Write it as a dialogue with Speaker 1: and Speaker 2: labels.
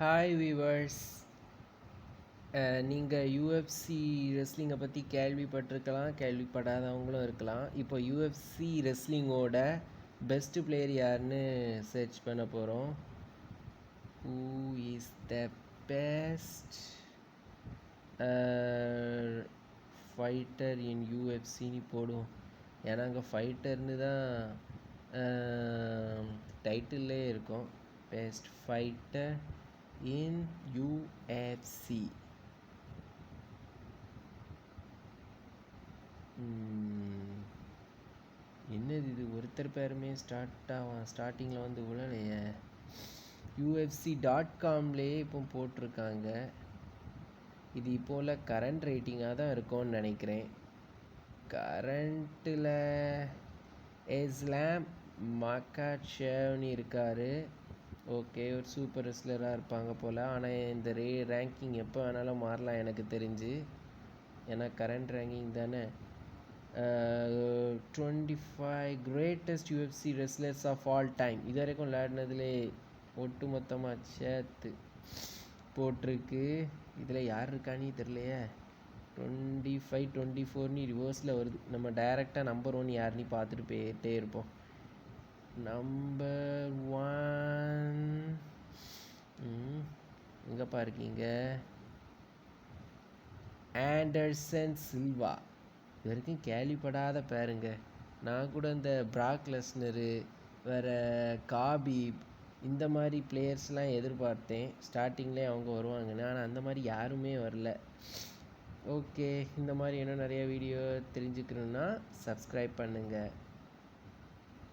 Speaker 1: Hi viewers. நீங்கள் UFC ரெஸ்லிங்கை பற்றி கேள்விப்பட்டிருக்கலாம், கேள்விப்படாதவங்களும் இருக்கலாம். இப்போ யூஎஃப்சி ரெஸ்லிங்கோட பெஸ்ட்டு பிளேயர் யாருன்னு சர்ச் பண்ண போகிறோம். Who is the best fighter in யூஎஃப்சின்னு போடுவோம். ஏன்னா அங்கே ஃபைட்டர்னு தான் டைட்டில்லே இருக்கும். Best fighter in UFC. என்னது இது, ஒருத்தர் பேருமே ஸ்டார்டிங்கில் வந்து உழலையே. UFC.comலேயே இப்போ போட்டிருக்காங்க. இது இப்போல கரண்ட் ரேட்டிங்காக தான் இருக்கும்னு நினைக்கிறேன். கரண்ட்டில் இஸ்லாம் மக்காச்சேவ்னு இருக்கார். ஓகே, ஒரு சூப்பர் ரெஸ்லராக இருப்பாங்க போல். ஆனால் இந்த ரேங்கிங் எப்போ வேணாலும் மாறலாம் எனக்கு தெரிஞ்சு. ஏன்னா கரண்ட் ரேங்கிங் தானே. 25 greatest UFC wrestlers of all time இது வரைக்கும் விளையாடினதுலே ஒட்டு மொத்தமாக சேர்த்து போட்டிருக்கு. இதில் யார் இருக்கானே தெரியலையே. 25 24 ரிவர்ஸில் வருது. நம்ம டைரெக்டாக நம்பர் 1 யாருன்னு பார்த்துட்டு போயிட்டே இருப்போம். நம்பர் 1 எங்கப்பா இருக்கீங்க? ஆண்டர்சன் சில்வா. இது வரைக்கும் கேள்விப்படாத பேருங்க. நான் கூட இந்த பிராக் லெஸ்னரு, வேறு காபிப், இந்த மாதிரி பிளேயர்ஸ்லாம் எதிர்பார்த்தேன் ஸ்டார்டிங்லேயே அவங்க வருவாங்கன்னு. ஆனால் அந்த மாதிரி யாருமே வரல. ஓகே, இந்த மாதிரி இன்னும் நிறைய வீடியோ தெரிஞ்சுக்கணுன்னா சப்ஸ்கிரைப் பண்ணுங்கள்.